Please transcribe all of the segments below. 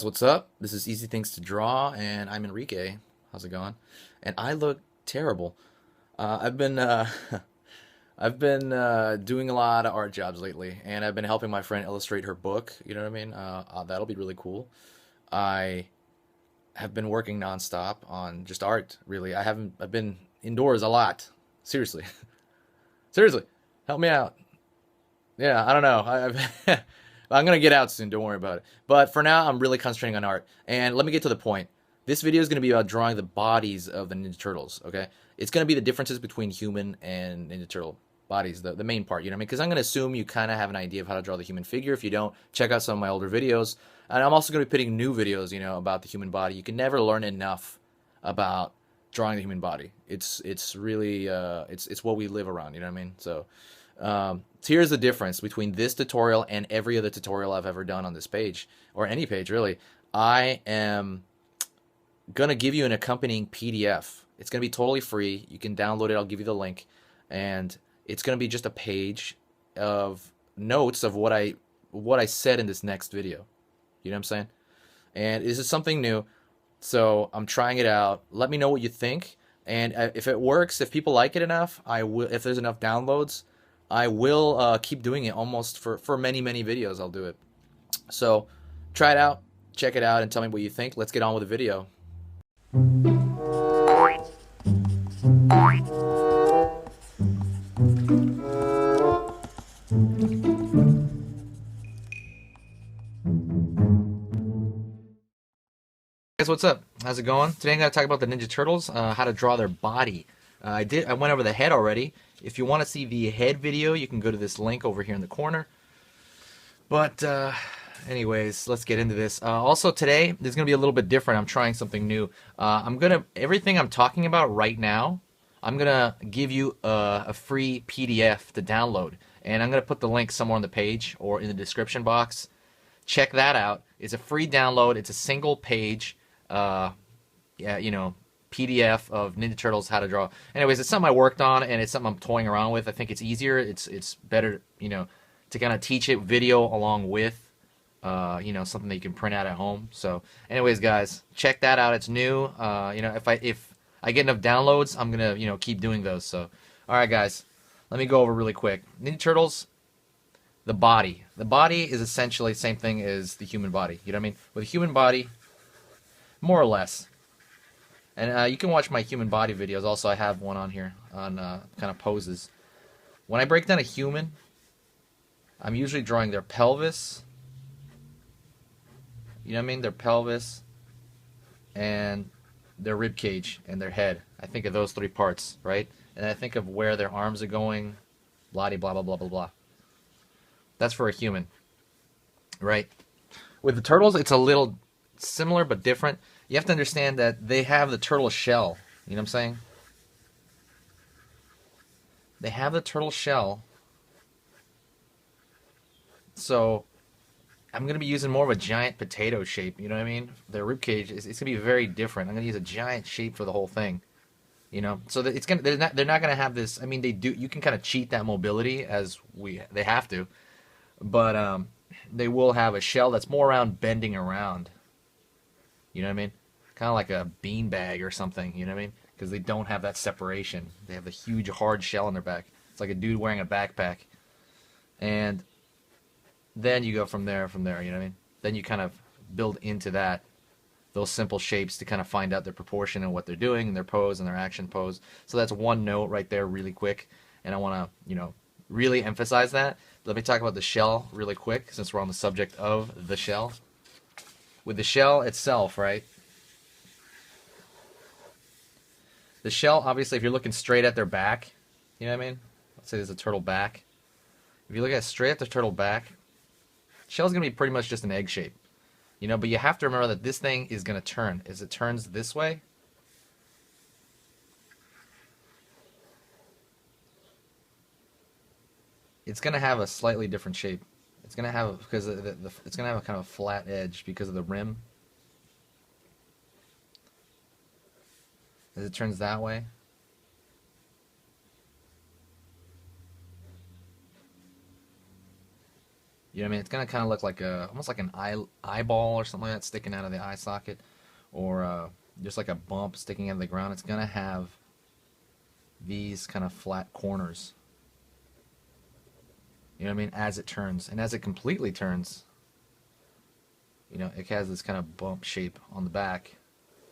What's up? This is Easy Things to Draw, and I'm Enrique. How's it going? And I look terrible. I've been I've been doing a lot of art jobs lately, and I've been helping my friend illustrate her book. You know what I mean? That'll be really cool. I have been working nonstop on just art. Really, I haven't. I've been indoors a lot. Seriously, seriously, help me out. Yeah, I don't know. I'm gonna get out soon. Don't worry about it. But for now, I'm really concentrating on art. And let me get to the point. This video is gonna be about drawing the bodies of the Ninja Turtles. Okay, it's gonna be the differences between human and Ninja Turtle bodies, the main part. You know what I mean? Because I'm gonna assume you kind of have an idea of how to draw the human figure. If you don't, check out some of my older videos. And I'm also gonna be putting new videos, about the human body. You can never learn enough about drawing the human body. It's really it's what we live around. You know what I mean? So here's the difference between this tutorial and every other tutorial I've ever done on this page, or any page really. I am gonna give you an accompanying PDF. It's gonna be totally free. You can download it. I'll give you the link, and it's gonna be just a page of notes of what I said in this next video. You know what I'm saying? And this is something new, so I'm trying it out. Let me know what you think, and if it works, if people like it enough, I will. If there's enough downloads, I will keep doing it almost for many, many videos. I'll do it. So try it out, check it out, and tell me what you think. Let's get on with the video. Guys, what's up? How's it going? Today I'm going to talk about the Ninja Turtles, how to draw their body. I went over the head already. If you want to see the head video, you can go to this link over here in the corner. But anyways, let's get into this. Also today, there's going to be a little bit different. I'm trying something new. Everything I'm talking about right now, I'm going to give you a free PDF to download. And I'm going to put the link somewhere on the page or in the description box. Check that out. It's a free download. It's a single page, PDF of Ninja Turtles how to draw. Anyways, it's something I worked on, and it's something I'm toying around with. I think it's easier. It's better, to kind of teach it video along with, something that you can print out at home. So, anyways, guys, check that out. It's new. If I get enough downloads, I'm gonna keep doing those. So, all right, guys, let me go over really quick. Ninja Turtles. The body. The body is essentially the same thing as the human body. You know what I mean? With a human body, more or less. And you can watch my human body videos. Also, I have one on here on kind of poses. When I break down a human, I'm usually drawing their pelvis. You know what I mean? Their pelvis and their rib cage and their head. I think of those three parts, right? And I think of where their arms are going, blah, blah, blah, blah, blah, blah. That's for a human, right? With the turtles, it's a little similar but different. You have to understand that they have the turtle shell. You know what I'm saying? They have the turtle shell. So I'm going to be using more of a giant potato shape. You know what I mean? Their rib cage it's going to be very different. I'm going to use a giant shape for the whole thing. So that it's they're not going to have this. I mean, they do. You can kind of cheat that mobility they have to. But they will have a shell that's more around bending around. You know what I mean? Kind of like a beanbag or something, you know what I mean? Because they don't have that separation. They have a huge hard shell on their back. It's like a dude wearing a backpack. And then you go from there, you know what I mean? Then you kind of build into those simple shapes to kind of find out their proportion and what they're doing and their pose and their action pose. So that's one note right there really quick. And I want to, really emphasize that. Let me talk about the shell really quick since we're on the subject of the shell. With the shell itself, right? The shell, obviously, if you're looking straight at their back, you know what I mean? Let's say there's a turtle back. If you look at straight at the turtle back, shell's going to be pretty much just an egg shape. But you have to remember that this thing is going to turn. As it turns this way, it's going to have a slightly different shape. It's going to have, because it's going to have a kind of a flat edge because of the rim. As it turns that way. You know what I mean? It's gonna kind of look like almost like an eyeball or something like that sticking out of the eye socket, or just like a bump sticking out of the ground. It's gonna have these kind of flat corners. You know what I mean? As it turns, and as it completely turns, you know, it has this kind of bump shape on the back,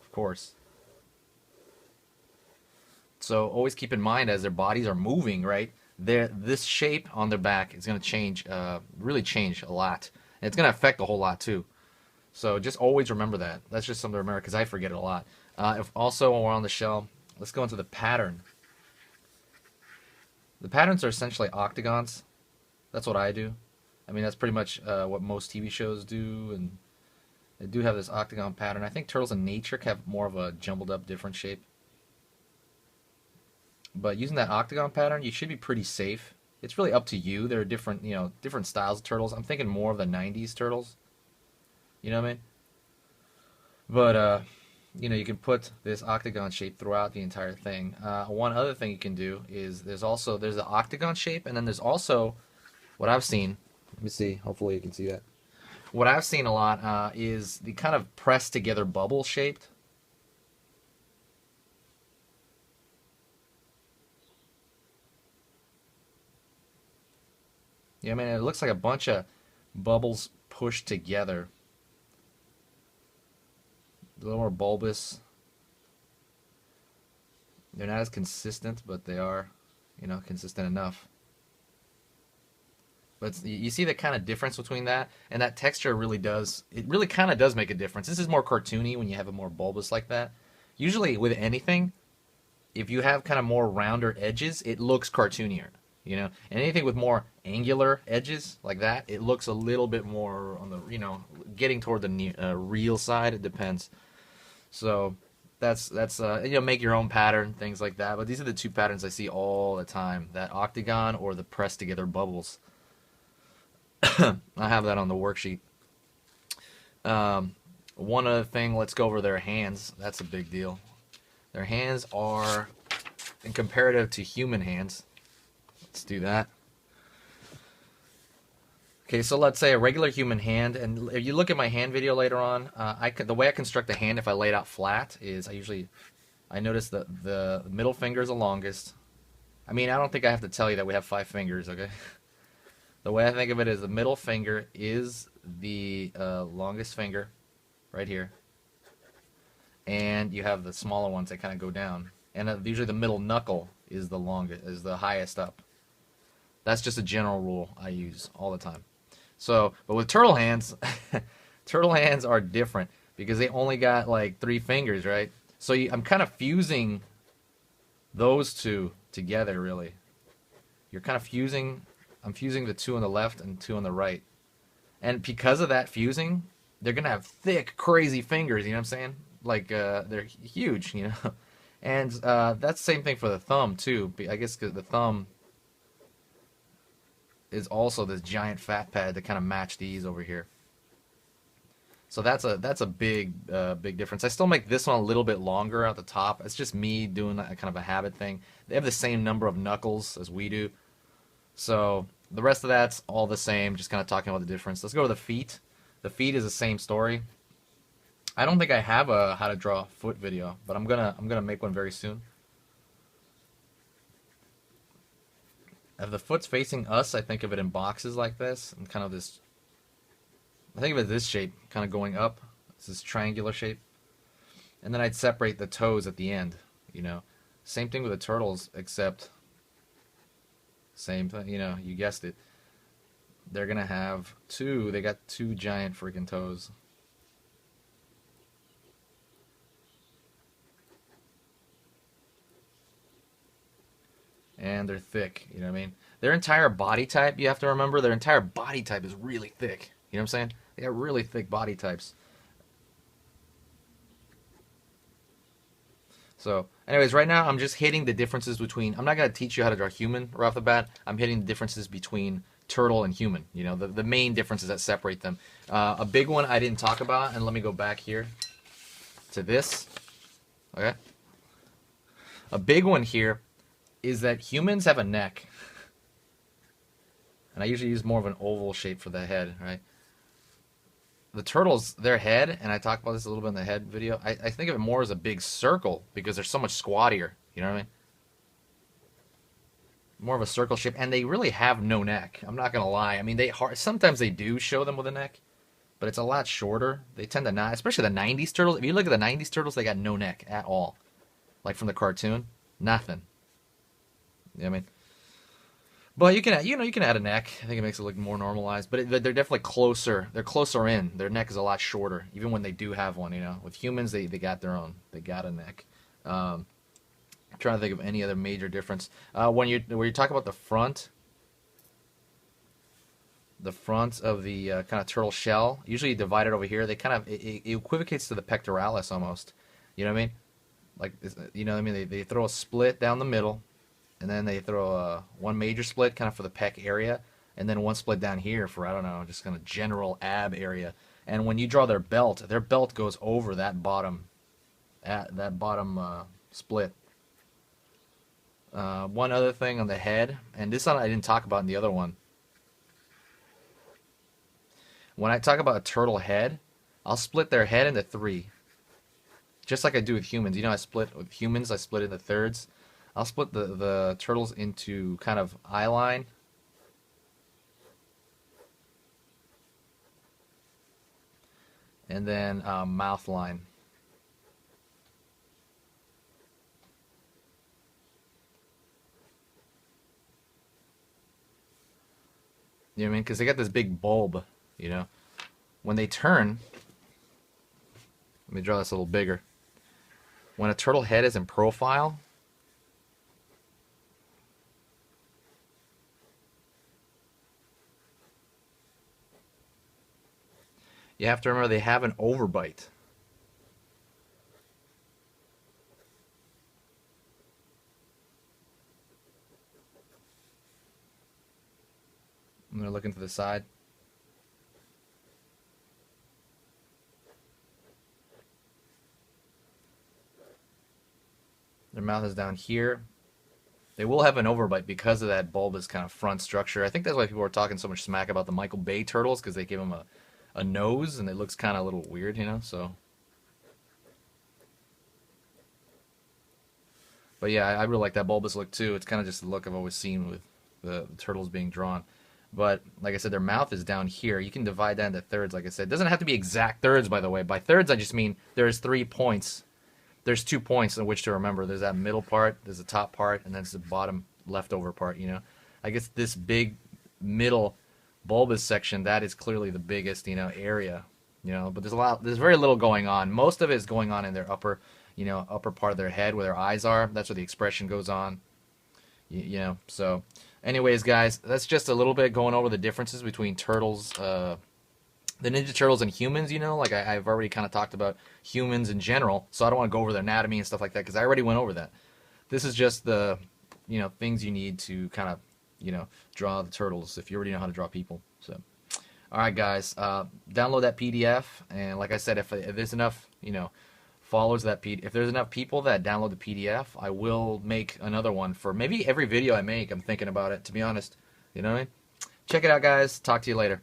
of course. So always keep in mind as their bodies are moving, right? This shape on their back is going to change, really change a lot. And it's going to affect a whole lot too. So just always remember that. That's just something to remember because I forget it a lot. If also, when we're on the shell, let's go into the pattern. The patterns are essentially octagons. That's what I do. I mean, that's pretty much what most TV shows do, and they do have this octagon pattern. I think turtles in nature have more of a jumbled up, different shape. But using that octagon pattern, you should be pretty safe. It's really up to you. There are different, you know, different styles of turtles. I'm thinking more of the 90s turtles. You know what I mean? But, you know, you can put this octagon shape throughout the entire thing. One other thing you can do is there's the octagon shape, and then there's also what I've seen. Let me see. Hopefully you can see that. What I've seen a lot is the kind of pressed together bubble shaped. Yeah, I mean, it looks like a bunch of bubbles pushed together. A little more bulbous. They're not as consistent, but they are, you know, consistent enough. But you see the kind of difference between that, and that texture really does, it really kind of does make a difference. This is more cartoony when you have it more bulbous like that. Usually with anything, if you have kind of more rounder edges, it looks cartoonier, you know. And anything with more angular edges like that, it looks a little bit more on the, you know, getting toward the real side. It depends. So that's you know, make your own pattern, things like that. But these are the two patterns I see all the time: that octagon or the pressed together bubbles. I have that on the worksheet. One other thing, let's go over their hands. That's a big deal. Their hands are in comparative to human hands. Let's do that. Okay, so let's say a regular human hand, and if you look at my hand video later on, the way I construct a hand if I lay it out flat is I notice that the middle finger is the longest. I mean, I don't think I have to tell you that we have 5 fingers, okay? The way I think of it is the middle finger is the longest finger, right here. And you have the smaller ones that kind of go down. And usually the middle knuckle is the longest, is the highest up. That's just a general rule I use all the time. So, but with turtle hands, turtle hands are different because they only got like 3 fingers, right? So I'm kind of fusing those two together, really. You're kind of fusing, I'm fusing the 2 on the left and 2 on the right. And because of that fusing, they're going to have thick, crazy fingers, you know what I'm saying? Like, they're huge, you know? And that's the same thing for the thumb, too. I guess because the thumb is also this giant fat pad to kind of match these over here. So that's a big big difference. I still make this one a little bit longer at the top. It's just me doing that kind of a habit thing. They have the same number of knuckles as we do. So the rest of that's all the same, just kind of talking about the difference. Let's go to the feet. The feet is the same story. I don't think I have a how to draw foot video, but I'm gonna make one very soon. If the foot's facing us, I think of it in boxes like this, and kind of this. I think of it this shape, kind of going up. It's this triangular shape, and then I'd separate the toes at the end. You know, same thing with the turtles, except same thing. You know, you guessed it. They're gonna have 2. They got 2 giant freaking toes. And they're thick, you know what I mean? Their entire body type, you have to remember, their entire body type is really thick. You know what I'm saying? They got really thick body types. So, anyways, right now I'm just hitting the differences between, I'm not going to teach you how to draw human right off the bat. I'm hitting the differences between turtle and human, you know, the main differences that separate them. A big one I didn't talk about, and let me go back here to this. Okay? A big one here is that humans have a neck. And I usually use more of an oval shape for the head, right? The turtles, their head, and I talked about this a little bit in the head video, I think of it more as a big circle because they're so much squattier. You know what I mean? More of a circle shape, and they really have no neck. I'm not gonna lie. I mean, sometimes they do show them with a neck, but it's a lot shorter. They tend to not, especially the '90s turtles. If you look at the '90s turtles, they got no neck at all, like from the cartoon, nothing. You know what I mean? But you can, you can add a neck. I think it makes it look more normalized. But they're definitely closer. They're closer in. Their neck is a lot shorter, even when they do have one. You know, with humans, they got their own. They got a neck. I'm trying to think of any other major difference. When you talk about the front of the kind of turtle shell, usually divided over here, they kind of it equivocates to the pectoralis almost. You know what I mean? Like, you know what I mean? They throw a split down the middle, and then they throw one major split kind of for the pec area, and then one split down here for, I don't know, just kind of general ab area. And when you draw their belt goes over that bottom split. One other thing on the head, and this one I didn't talk about in the other one. When I talk about a turtle head, I'll split their head into three. Just like I do with humans. You know, with humans, I split into thirds. I'll split the turtles into kind of eye line. And then mouth line. You know what I mean? Because they got this big bulb, you know. When they turn, let me draw this a little bigger. When a turtle head is in profile, you have to remember they have an overbite. And they're looking to the side. Their mouth is down here. They will have an overbite because of that bulbous kind of front structure. I think that's why people are talking so much smack about the Michael Bay turtles, because they give them a nose and it looks kind of a little weird, you know. So, but yeah, I really like that bulbous look too. It's kind of just the look I've always seen with the turtles being drawn. But like I said, their mouth is down here. You can divide that into thirds, like I said. It doesn't have to be exact thirds, by the way. By thirds, I just mean there's 3 points. There's 2 points in which to remember. There's that middle part, there's the top part, and then there's the bottom leftover part, you know. I guess this big middle bulbous section, that is clearly the biggest, you know, area, you know. But there's very little going on. Most of it is going on in their upper part of their head where their eyes are. That's where the expression goes on, you know. So anyways, guys, that's just a little bit going over the differences between turtles, the Ninja Turtles and humans, you know. Like I've already kind of talked about humans in general, so I don't want to go over their anatomy and stuff like that because I already went over that. This is just the, you know, things you need to kind of, you know, draw the turtles if you already know how to draw people. So, all right, guys, download that PDF, and like I said, if there's enough, you know, followers that if there's enough people that download the PDF, I will make another one for maybe every video I make. I'm thinking about it, to be honest. You know what I mean? Check it out, guys. Talk to you later.